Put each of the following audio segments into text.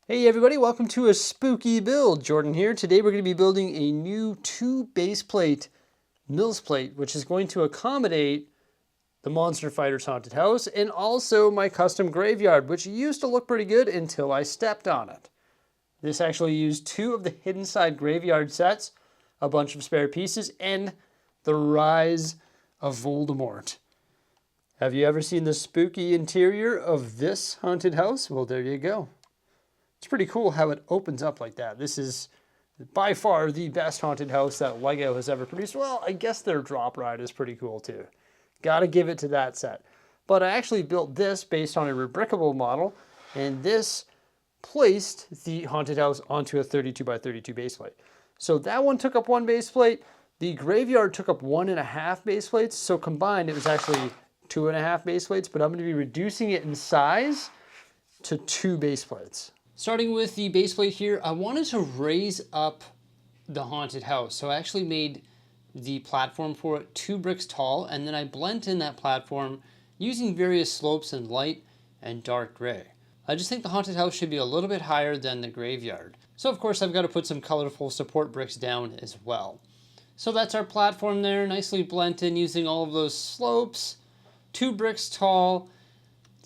Hey everybody, welcome to a spooky build. Jordan here. Today we're going to be building a new 2 base plate MILS plate, which is going to accommodate the Monster Fighter's haunted house and also my custom graveyard, which used to look pretty good until I stepped on it. This actually used 2 of the hidden side graveyard sets, a bunch of spare pieces, and the Rise of Voldemort. Have you ever seen the spooky interior of this haunted house? Well, there you go. It's pretty cool how it opens up like that. This is by far the best haunted house that LEGO has ever produced. Well, I guess their drop ride is pretty cool too. Gotta give it to that set. But I actually built this based on a rebrickable model, and this placed the haunted house onto a 32 by 32 base plate. So that one took up 1 base plate. The graveyard took up 1.5 base plates. So combined, it was actually 2.5 base plates, but I'm gonna be reducing it in size to 2 base plates. Starting with the base plate here, I wanted to raise up the haunted house. So I actually made the platform for it 2 bricks tall, and then I blend in that platform using various slopes in light and dark gray. I just think the haunted house should be a little bit higher than the graveyard. So of course I've got to put some colorful support bricks down as well. So that's our platform there, nicely blended in using all of those slopes, 2 bricks tall,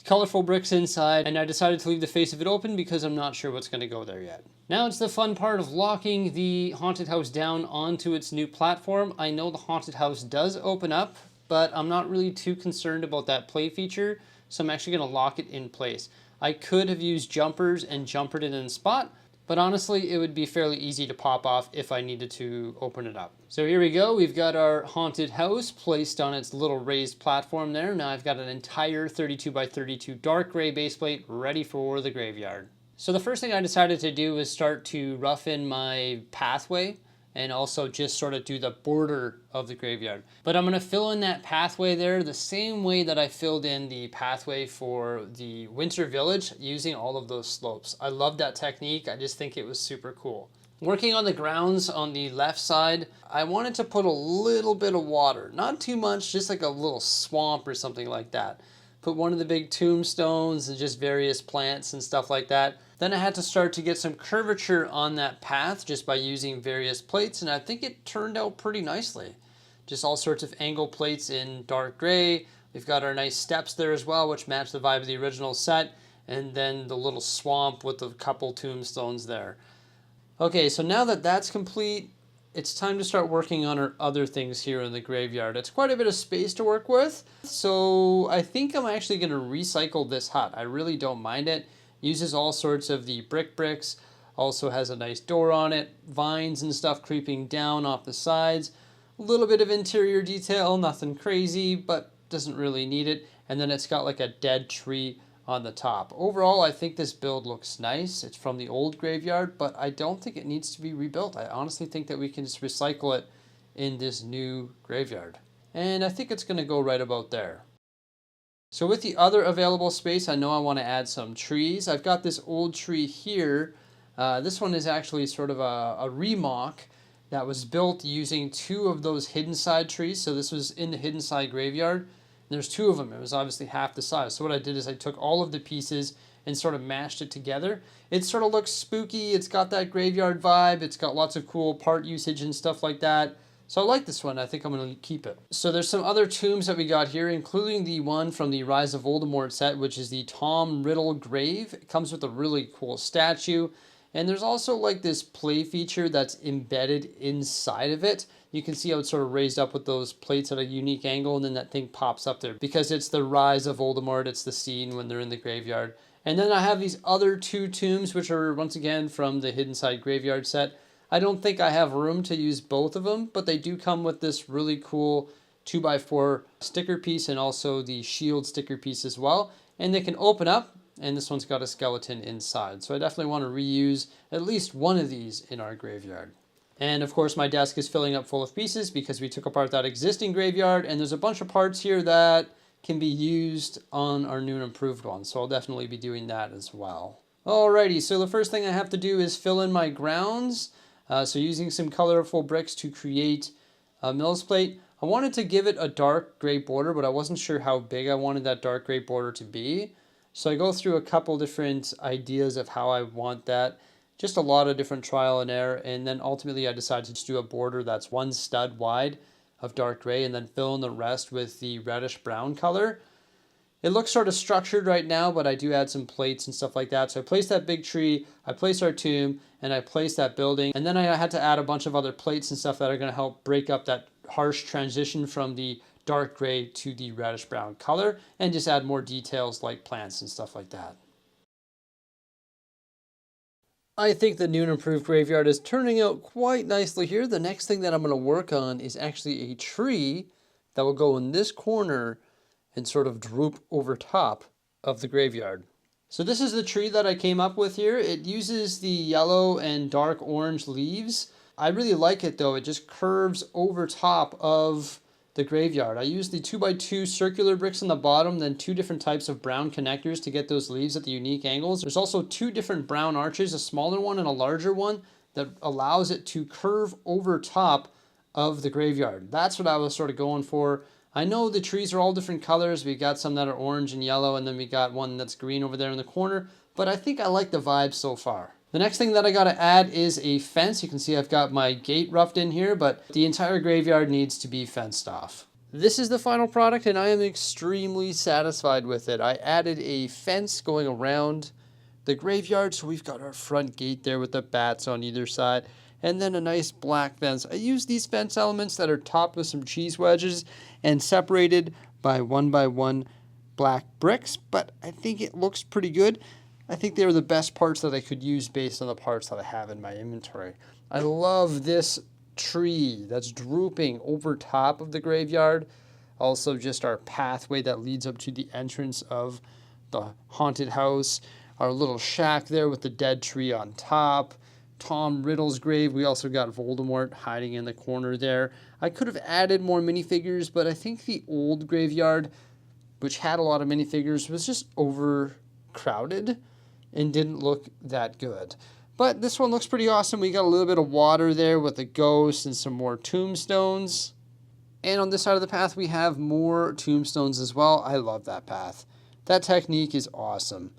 colorful bricks inside, and I decided to leave the face of it open because I'm not sure what's going to go there yet. Now it's the fun part of locking the haunted house down onto its new platform. I know the haunted house does open up, but I'm not really too concerned about that play feature, so I'm actually going to lock it in place. I could have used jumpers and jumpered it in spot, but honestly, it would be fairly easy to pop off if I needed to open it up. So here we go. We've got our haunted house placed on its little raised platform there. Now I've got an entire 32 by 32 dark gray base plate ready for the graveyard. So the first thing I decided to do was start to rough in my pathway and also just sort of do the border of the graveyard. But I'm gonna fill in that pathway there the same way that I filled in the pathway for the Winter Village using all of those slopes. I love that technique. I just think it was super cool. Working on the grounds on the left side, I wanted to put a little bit of water. Not too much, just like a little swamp or something like that. Put one of the big tombstones and just various plants and stuff like that. Then I had to start to get some curvature on that path just by using various plates, and I think it turned out pretty nicely. Just all sorts of angle plates in dark gray. We've got our nice steps there as well, which match the vibe of the original set, and then the little swamp with a couple tombstones there. Okay, so now that that's complete, it's time to start working on our other things here in the graveyard. It's quite a bit of space to work with, so I think I'm actually going to recycle this hut. I really don't mind it. Uses all sorts of the bricks, also has a nice door on it, vines and stuff creeping down off the sides, a little bit of interior detail, nothing crazy, but doesn't really need it, and then it's got like a dead tree on the top. Overall, I think this build looks nice. It's from the old graveyard, but I don't think it needs to be rebuilt. I honestly think that we can just recycle it in this new graveyard. And I think it's going to go right about there. So with the other available space, I know I want to add some trees. I've got this old tree here. This one is actually sort of a remock that was built using 2 of those hidden side trees. So this was in the hidden side graveyard. There's 2 of them. It was obviously half the size. So what I did is I took all of the pieces and sort of mashed it together. It sort of looks spooky. It's got that graveyard vibe. It's got lots of cool part usage and stuff like that. So I like this one. I think I'm going to keep it. So there's some other tombs that we got here, including the one from the Rise of Voldemort set, which is the Tom Riddle grave. It comes with a really cool statue. And there's also like this play feature that's embedded inside of it. You can see how it's sort of raised up with those plates at a unique angle, and then that thing pops up there because it's the Rise of Voldemort. It's the scene when they're in the graveyard. And then I have these other 2 tombs, which are once again from the Hidden Side Graveyard set. I don't think I have room to use both of them, but they do come with this really cool 2x4 sticker piece and also the shield sticker piece as well. And they can open up, and this one's got a skeleton inside. So I definitely want to reuse at least one of these in our graveyard. And of course my desk is filling up full of pieces because we took apart that existing graveyard, and there's a bunch of parts here that can be used on our new and improved one. So I'll definitely be doing that as well. Alrighty, so the first thing I have to do is fill in my grounds. So using some colorful bricks to create a MILS plate. I wanted to give it a dark gray border, but I wasn't sure how big I wanted that dark gray border to be. So I go through a couple different ideas of how I want that. Just a lot of different trial and error. And then ultimately I decided to just do a border that's 1 stud wide of dark gray and then fill in the rest with the reddish brown color. It looks sort of structured right now, but I do add some plates and stuff like that. So I placed that big tree, I placed our tomb, and I placed that building. And then I had to add a bunch of other plates and stuff that are going to help break up that harsh transition from the dark gray to the reddish brown color, and just add more details like plants and stuff like that. I think the new and improved graveyard is turning out quite nicely here. The next thing that I'm going to work on is actually a tree that will go in this corner and sort of droop over top of the graveyard. So this is the tree that I came up with here. It uses the yellow and dark orange leaves. I really like it though. It just curves over top of the graveyard. I used the 2x2 circular bricks on the bottom, then 2 different types of brown connectors to get those leaves at the unique angles. There's also 2 different brown arches, a smaller one and a larger one, that allows it to curve over top of the graveyard. That's what I was sort of going for. I know the trees are all different colors. We got some that are orange and yellow, and then we got one that's green over there in the corner, but I think I like the vibe so far. The next thing that I got to add is a fence. You can see I've got my gate roughed in here, but the entire graveyard needs to be fenced off. This is the final product, and I am extremely satisfied with it. I added a fence going around the graveyard, so we've got our front gate there with the bats on either side, and then a nice black fence. I use these fence elements that are topped with some cheese wedges and separated by 1x1 black bricks, but I think it looks pretty good. I think they were the best parts that I could use based on the parts that I have in my inventory. I love this tree that's drooping over top of the graveyard. Also just our pathway that leads up to the entrance of the haunted house. Our little shack there with the dead tree on top. Tom Riddle's grave. We also got Voldemort hiding in the corner there. I could have added more minifigures, but I think the old graveyard, which had a lot of minifigures, was just overcrowded and didn't look that good. But this one looks pretty awesome. We got a little bit of water there with a ghost and some more tombstones. And on this side of the path, we have more tombstones as well. I love that path. That technique is awesome.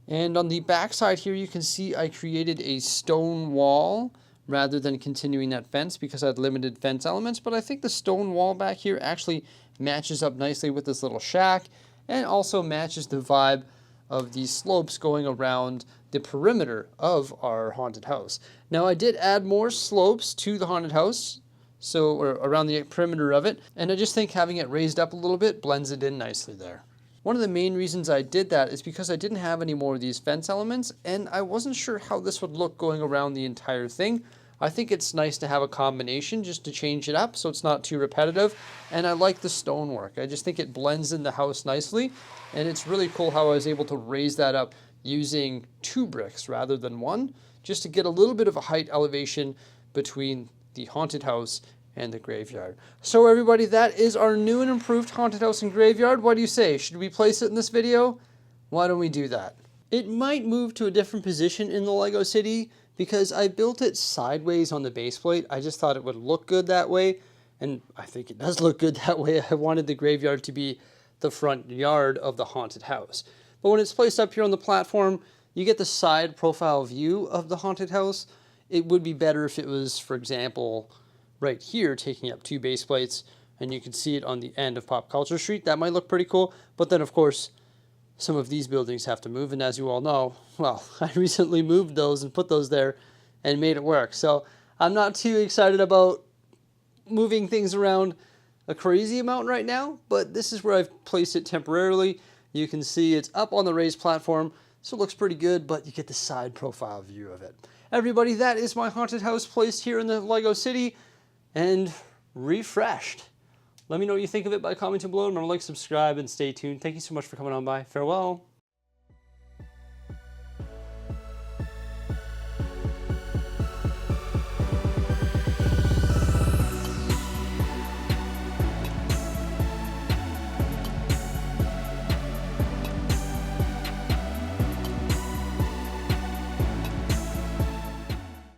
And on the back side here, you can see I created a stone wall rather than continuing that fence because I had limited fence elements. But I think the stone wall back here actually matches up nicely with this little shack and also matches the vibe of these slopes going around the perimeter of our haunted house. Now I did add more slopes to the haunted house, so or around the perimeter of it, and I just think having it raised up a little bit blends it in nicely there. One of the main reasons I did that is because I didn't have any more of these fence elements, and I wasn't sure how this would look going around the entire thing. I think it's nice to have a combination just to change it up so it's not too repetitive, and I like the stonework. I just think it blends in the house nicely, and it's really cool how I was able to raise that up using 2 bricks rather than 1, just to get a little bit of a height elevation between the haunted house and the graveyard. So everybody, that is our new and improved haunted house and graveyard. What do you say? Should we place it in this video? Why don't we do that? It might move to a different position in the Lego City because I built it sideways on the base plate. I just thought it would look good that way, and I think it does look good that way. I wanted the graveyard to be the front yard of the haunted house. But when it's placed up here on the platform, you get the side profile view of the haunted house. It would be better if it was, for example, right here taking up 2 base plates, and you can see it on the end of Pop Culture Street. That might look pretty cool, but then of course some of these buildings have to move, and as you all know, well, I recently moved those and put those there and made it work. So I'm not too excited about moving things around a crazy amount right now, but this is where I've placed it temporarily. You can see it's up on the raised platform, so it looks pretty good, but you get the side profile view of it. Everybody, that is my haunted house placed here in the Lego City and refreshed. Let me know what you think of it by commenting below. Remember to like, subscribe, and stay tuned. Thank you so much for coming on by. Farewell.